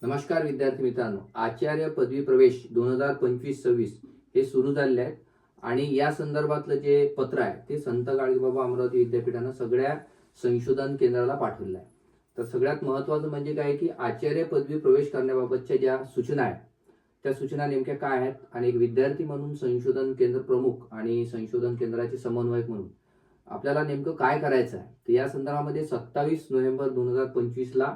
नमस्कार विद्यार्थी मित्रांनो, आचार्य पदवी प्रवेश 2025-26 हे सुरू झालेले आहेत आणि या संदर्भातलं जे पत्र आहे ते संत गाडगेबाबा अमरावती विद्यापीठानं सगळ्या संशोधन केंद्राला पाठवलेलं आहे. तर सगळ्यात महत्त्वाचं म्हणजे काय की आचार्य पदवी प्रवेश करण्याबाबतच्या ज्या सूचना आहेत त्या सूचना नेमक्या काय आहेत आणि एक विद्यार्थी म्हणून संशोधन केंद्र प्रमुख आणि संशोधन केंद्राचे समन्वयक म्हणून आपल्याला नेमकं काय करायचं आहे. तर या संदर्भामध्ये 27 नोव्हेंबर 2025ला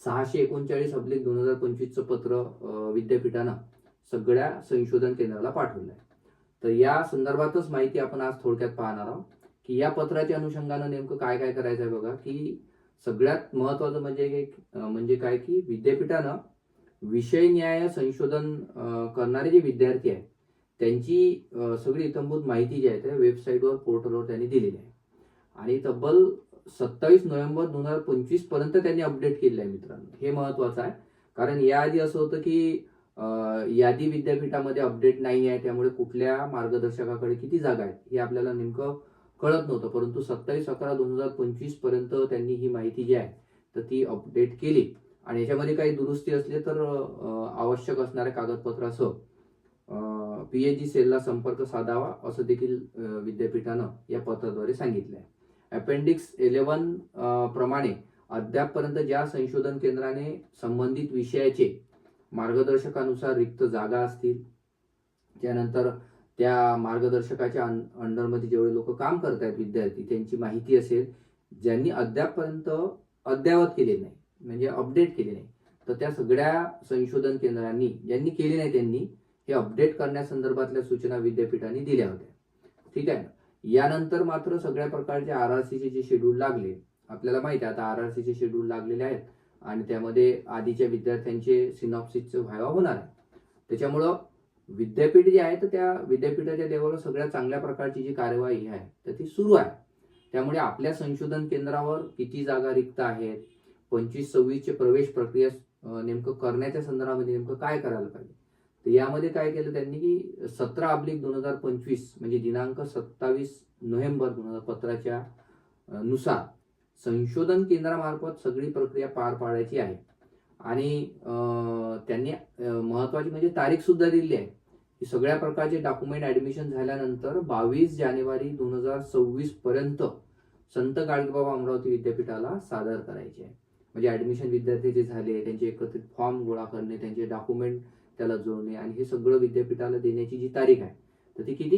639/2025चं पत्र विद्यापीठानं सगळ्या संशोधन केंद्राला पाठवलं आहे. तर या संदर्भातच माहिती आपण आज थोडक्यात पाहणार आहोत की या पत्राच्या अनुषंगानं नेमकं काय काय करायचं आहे. बघा की सगळ्यात महत्त्वाचं म्हणजे काय की विद्यापीठानं विषय न्याय संशोधन करणारे जे विद्यार्थी आहेत त्यांची सगळी इत्थंभूत माहिती जी आहे त्या वेबसाईटवर पोर्टलवर त्यांनी दिलेली आहे आणि तब्बल 27 नोव्हेंबर 2025 पर्यंत त्यांनी अपडेट केलेलं आहे. मित्रांनो, हे महत्वाचं आहे कारण याआधी असं होतं की यादी विद्यापीठामध्ये अपडेट नाही आहे, त्यामुळे कुठल्या मार्गदर्शकाकडे किती जागा आहेत हे आपल्याला नेमकं कळत नव्हतं. परंतु 27/11/2025 पर्यंत त्यांनी ही माहिती जी आहे तर ती अपडेट केली आणि याच्यामध्ये काही दुरुस्ती असले तर आवश्यक असणाऱ्या कागदपत्रासह PhD सेलला संपर्क साधावा असं देखील विद्यापीठानं या पत्राद्वारे सांगितलं आहे. अपेंडिक्स 11 प्रमाणे अद्यापपर्यंत ज्या संशोधन केंद्राने संबंधित विषयाचे मार्गदर्शकानुसार रिक्त जागा असतील, त्यानंतर त्या मार्गदर्शकाच्या अंडरमध्ये जेवढे लोक काम करत आहेत विद्यार्थी त्यांची माहिती असेल, ज्यांनी अद्यापपर्यंत अद्ययावत केले नाही म्हणजे अपडेट केले नाही, तर त्या सगळ्या संशोधन केंद्रांनी ज्यांनी केले नाही त्यांनी हे अपडेट करण्यासंदर्भातल्या सूचना विद्यापीठाने दिल्या होत्या. ठीक आहे. यानंतर मात्र सगळ्या प्रकारचे RRCचे जे शेड्यूल लागले, आपल्याला माहिती आहे आता RRCचे शेड्यूल लागलेले आहेत आणि त्यामध्ये आधीच्या विद्यार्थ्यांचे सिनॉप्सिसचं व्हायवा होणार आहे. त्याच्यामुळं विद्यापीठ जे आहे तर त्या विद्यापीठाच्या लेवलवर सगळ्या चांगल्या प्रकारची जी कार्यवाही आहे तर ती सुरू आहे. त्यामुळे आपल्या संशोधन केंद्रावर किती जागा रिक्त आहेत, 25-26चे प्रवेश प्रक्रिया नेमकं करण्याच्या संदर्भामध्ये नेमकं काय करायला पाहिजे. तर यामध्ये काय केलं त्यांनी की 17/2025 म्हणजे दिनांक 27 नोव्हेंबर 2000 पत्राच्या नुसार संशोधन केंद्रामार्फत सगळी प्रक्रिया पार पाडायची आहे आणि त्यांनी महत्वाची म्हणजे तारीख सुद्धा दिली आहे की सगळ्या प्रकारचे डॉक्युमेंट ऍडमिशन झाल्यानंतर 22 जानेवारी 2026 पर्यंत संत गाडगेबाबा अमरावती विद्यापीठाला सादर करायचे आहे. म्हणजे ऍडमिशन विद्यार्थी जे झाले त्यांचे एकत्रित फॉर्म गोळा करणे, त्यांचे डॉक्युमेंट त्याला जोडणे आणि हे सगळं विद्यापीठाला देण्याची जी तारीख आहे तर ती किती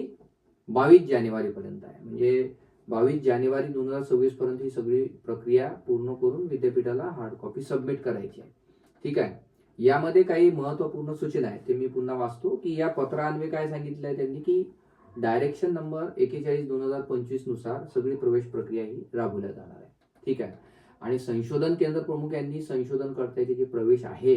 22 जानेवारी पर्यंत आहे. म्हणजे 22 जानेवारी 2026 पर्यंत ही सगळी प्रक्रिया पूर्ण करून विद्यापीठाला हार्ड कॉपी सबमिट करायची आहे. ठीक आहे. यामध्ये काही महत्वपूर्ण सूचना आहेत ते मी पुन्हा वाचतो की या पत्रान्वये काय सांगितलं आहे त्यांनी की डायरेक्शन नंबर 41/2025 नुसार सगळी प्रवेश प्रक्रिया ही राबवल्या जाणार आहे. ठीक आहे. आणि संशोधन केंद्र प्रमुख यांनी संशोधनकर्त्याचे जे प्रवेश आहे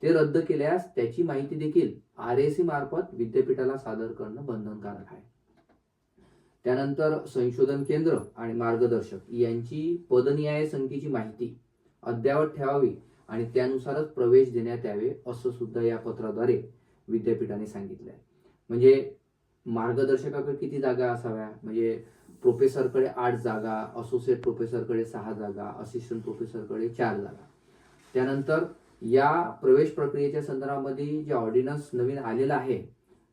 ते रद्द केल्यास त्याची माहिती देखील RAC मार्फत विद्यापीठाला सादर करणं बंधनकारक आहे. त्यानंतर संशोधन केंद्र आणि मार्गदर्शक यांची पदनिहाय संख्येची माहिती अद्ययावत ठेवावी आणि त्यानुसारच प्रवेश देण्यात यावे असं सुद्धा या पत्राद्वारे विद्यापीठाने सांगितलं आहे. म्हणजे मार्गदर्शकाकडे किती जागा असाव्या, म्हणजे प्रोफेसरकडे 8 जागा, असोसिएट प्रोफेसरकडे 6 जागा, असिस्टंट प्रोफेसरकडे 4 जागा. त्यानंतर या प्रवेश प्रक्रियेच्या संदर्भामध्ये जे ऑर्डिनन्स नवीन आलेलं आहे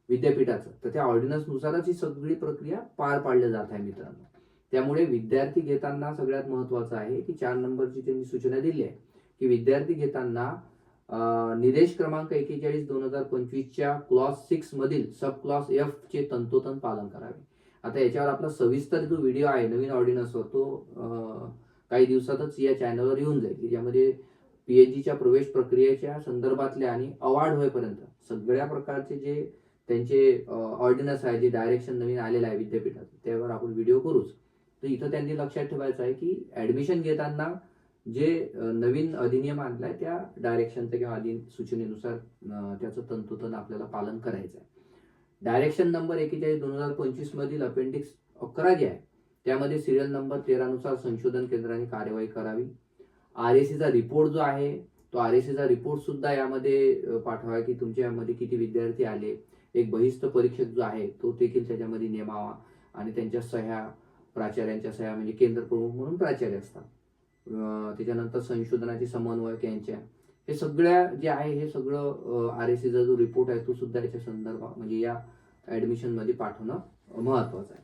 विद्यापीठाचं तर त्या ऑर्डिनन्सनुसारच ही सगळी प्रक्रिया पार पाडली जात आहे. मित्रांनो, त्यामुळे विद्यार्थी घेताना सगळ्यात महत्वाचं आहे की 4 नंबरची त्यांनी सूचना दिली आहे की विद्यार्थी घेताना निर्देश क्रमांक 41/2025च्या क्लॉज 6 मधील सब क्लॉज F चे तंतोतंत पालन करावे. आता याच्यावर आपला सविस्तर जो व्हिडिओ आहे नवीन ऑर्डिनन्सवर तो काही दिवसातच या चॅनलवर येऊन जाईल की ज्यामध्ये PhDच्या प्रवेश प्रक्रियेच्या संदर्भातल्या आणि अवॉर्ड होईपर्यंत सगळ्या प्रकारचे जे त्यांचे ऑर्डिनन्स आहे, जे डायरेक्शन नवीन आलेलं आहे विद्यापीठात त्यावर आपण व्हिडिओ करूच. तर इथं त्यांनी लक्षात ठेवायचं आहे की ऍडमिशन घेताना जे नवीन अधिनियम आणलाय त्या डायरेक्शनच्या किंवा सूचनेनुसार त्याचं तंतोतंत आपल्याला पालन करायचं आहे. डायरेक्शन नंबर 41/2025 मधील अपेंडिक्स 11 जे आहे त्यामध्ये सिरियल नंबर 13 नुसार संशोधन केंद्राने कार्यवाही करावी. RACचा रिपोर्ट जो आहे तो RACचा रिपोर्ट सुद्धा यामध्ये पाठवा की तुमच्यामध्ये किती विद्यार्थी आले. एक बहिस्थ परीक्षक जो आहे तो देखील त्याच्यामध्ये नेमावा आणि त्यांच्या सह्या, प्राचार्यांच्या सह्या म्हणजे केंद्र प्रमुख म्हणून प्राचार्य असतात. त्याच्यानंतर संशोधनाचे समन्वयक यांच्या हे सगळ्या जे आहे हे सगळं RSCचा जो रिपोर्ट आहे तो सुद्धा याच्या संदर्भात म्हणजे या ऍडमिशन मध्ये पाठवणं महत्वाचं आहे.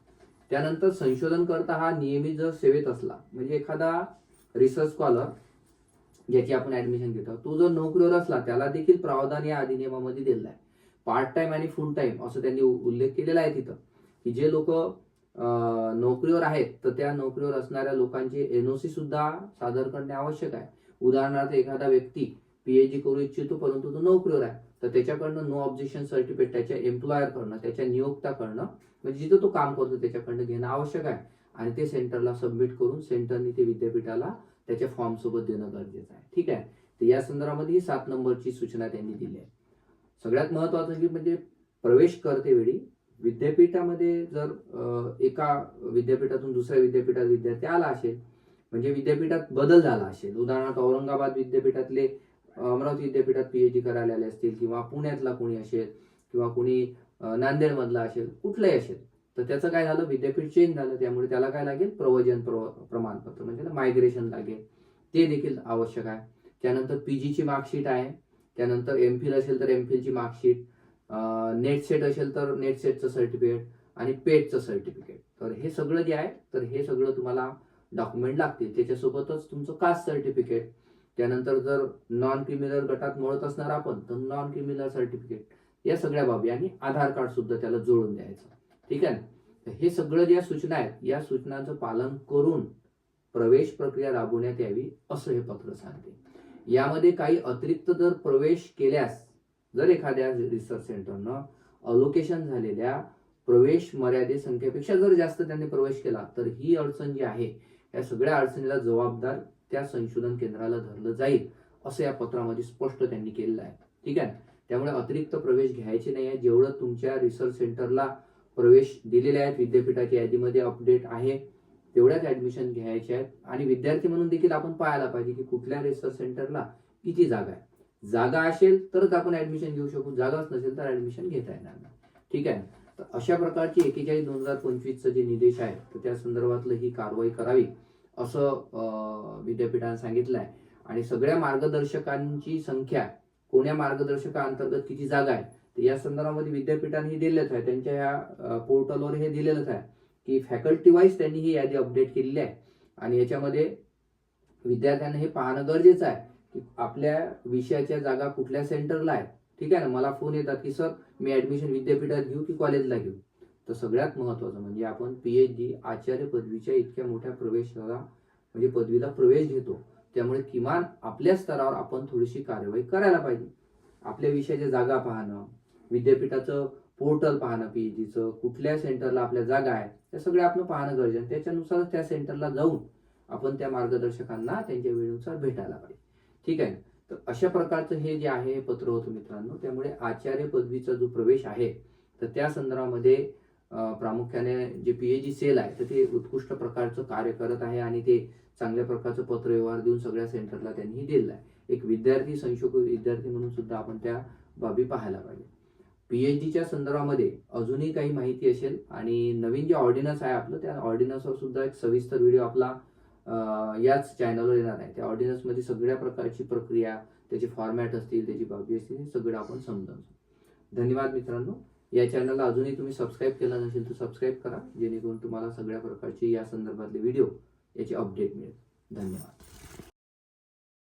त्यानंतर संशोधनकर्ता हा नियमित जर सेवेत असला म्हणजे एखादा रिसर्च स्कॉलर ज्याची आपण ऍडमिशन घेतो तो जर नोकरीवर असला त्याला देखील प्रावधान या अधिनियमामध्ये दिलेलं आहे. पार्ट टाइम आणि फुल टाइम असं त्यांनी उल्लेख केलेला आहे तिथं की जे लोक नोकरीवर आहेत तर त्या नोकरीवर असणाऱ्या लोकांचे NOC सुद्धा सादर करणे आवश्यक आहे. उदाहरणार्थ एखादा व्यक्ती PhD करू इच्छितो परंतु तो नोकरीवर आहे तर त्याच्याकडनं नो ऑब्जेक्शन सर्टिफिकेट त्याच्या एम्प्लॉयरकडनं त्याच्या नियोक्त्याकडनं म्हणजे जिथं तो काम करतो त्याच्याकडनं घेणं आवश्यक आहे आणि ते सेंटरला सबमिट करून सेंटरने ते विद्यापीठाला त्याच्या फॉर्म सोबत देणं गरजेचं आहे. ठीक आहे. तर या संदर्भामध्ये ही 7 नंबरची सूचना त्यांनी दिली आहे. सगळ्यात महत्वाचं की म्हणजे प्रवेश करतेवेळी विद्यापीठामध्ये जर एका विद्यापीठातून दुसऱ्या विद्यापीठात विद्यार्थी आला असेल म्हणजे विद्यापीठात बदल झाला असेल उदाहरणार्थ औरंगाबाद विद्यापीठातले अमरावती विद्यापीठात PhD करायला आले असतील किंवा पुण्यातला कोणी असेल किंवा कोणी नांदेड मधला असेल कुठलाही असेल तर त्याचं काय झालं विद्यापीठ चेंज झालं त्यामुळे त्याला काय लागेल प्रव्रजन प्रमाणपत्र म्हणजे मायग्रेशन लागेल ते देखील आवश्यक आहे. त्यानंतर PG ची मार्कशीट आहे. त्यानंतर MPhil असेल तर MPhil ची मार्कशीट नेट सेट असेल तर नेट सेटचं सर्टिफिकेट आणि पेटचं सर्टिफिकेट. तर हे सगळं जे आहे तर हे सगळं तुम्हाला डॉक्युमेंट लागतील. त्याच्यासोबतच तुमचं कास्ट सर्टिफिकेट त्यानंतर जर नॉन क्रिमिनल गटात मोडत असणार आपण तर नॉन क्रिमिनल सर्टिफिकेट या सगळ्या बाबी आणि आधार कार्ड सुद्धा त्याला जोडून द्यायचं. ठीक आहे. तर हे सगळं ज्या सूचना आहेत या सूचनांचं पालन करून प्रवेश प्रक्रिया राबवण्यात यावी असं हे पत्र सांगते. यामध्ये काही अतिरिक्त जर प्रवेश केल्यास जर एखाद्या रिसर्च सेंटरनं अलोकेशन झालेल्या प्रवेश मर्यादे संख्येपेक्षा जर जास्त त्यांनी प्रवेश केला तर ही अडचण जी आहे या सगळ्या अडचणीला जबाबदार त्या संशोधन केंद्राला धरलं जाईल असं या पत्रामध्ये स्पष्ट त्यांनी केलेलं आहे. ठीक आहे. त्यामुळे अतिरिक्त प्रवेश घ्यायचे नाही आहे. जेवढं तुमच्या रिसर्च सेंटरला प्रवेश दिलेले आहेत विद्यापीठाच्या यादीमध्ये अपडेट आहे तेवढ्याच ऍडमिशन घ्यायचे आहेत आणि विद्यार्थी म्हणून देखील आपण पाहायला पाहिजे की कुठल्या रिसर्च सेंटरला किती जागा आहे. जागा असेल तरच आपण ऍडमिशन घेऊ शकू जागाच नसेल तर ऍडमिशन घेता येणार नाही. ठीक आहे. तर अशा प्रकारची 41/2025 जे निर्देश आहे तर त्या संदर्भातलं ही कारवाई करावी असं विद्यापीठाने सांगितलं आहे. आणि सगळ्या मार्गदर्शकांची संख्या कोण्या मार्गदर्शकाअंतर्गत किती जागा आहे तर या संदर्भामध्ये विद्यापीठाने हे दिलेलंच आहे. त्यांच्या ह्या पोर्टलवर हे दिलेलंच आहे की फॅकल्टी वाईज त्यांनी ही यादी अपडेट केलेली आहे आणि याच्यामध्ये विद्यार्थ्यांना हे पाहणं गरजेचं आहे की आपल्या विषयाच्या जागा कुठल्या सेंटरला आहेत. ठीक आहे ना. मला फोन येतात की सर मी ऍडमिशन विद्यापीठात घेऊ की कॉलेजला घेऊ. तर सगळ्यात महत्वाचं म्हणजे आपण PhD आचार्य पदवीच्या इतक्या मोठ्या प्रवेशाला म्हणजे पदवीला प्रवेश घेतो त्यामुळे किमान आपल्या स्तरावर आपण थोडीशी कार्यवाही करायला पाहिजे. आपल्या विषयाच्या जागा पाहणं विद्यापीठाचं पोर्टल पाहणं PhDचं कुठल्या सेंटरला आपल्या जागा आहेत त्या सगळ्या आपण पाहणं गरजेचं. त्याच्यानुसार त्या सेंटरला जाऊन आपण त्या मार्गदर्शकांना त्यांच्या वेळेनुसार भेटायला पाहिजे. ठीक आहे. तर अशा प्रकारचं हे जे आहे हे पत्र होतं मित्रांनो. त्यामुळे आचार्य पदवीचा जो प्रवेश आहे तर त्या संदर्भामध्ये प्रामुख्याने जे PhD सेल आहे तर ते उत्कृष्ट प्रकारचं कार्य करत आहे आणि ते चांगल्या प्रकारचं पत्रव्यवहार देऊन सगळ्या सेंटरला त्यांनी दिलेलं आहे. एक विद्यार्थी संशोधक विद्यार्थी म्हणून सुद्धा आपण त्या बाबी पाहायला पाहिजे. PhDच्या संदर्भामध्ये अजूनही काही माहिती असेल आणि नवीन जे ऑर्डिनन्स आहे आपलं त्या ऑर्डिनन्सवर सुद्धा एक सविस्तर व्हिडिओ आपला याच चॅनलवर येणार आहे. त्या ऑर्डिनन्स मध्ये सगळ्या प्रकारची प्रक्रिया त्याचे फॉर्मॅट असतील त्याची बाबी असतील हे सगळं आपण समजावून. धन्यवाद मित्रांनो. या चॅनलला अजूनही तुम्ही सबस्क्राईब केलं नसेल तर सबस्क्राईब करा जेणेकरून तुम्हाला सगळ्या प्रकारचे या संदर्भातले व्हिडिओ याची अपडेट मिळेल. धन्यवाद.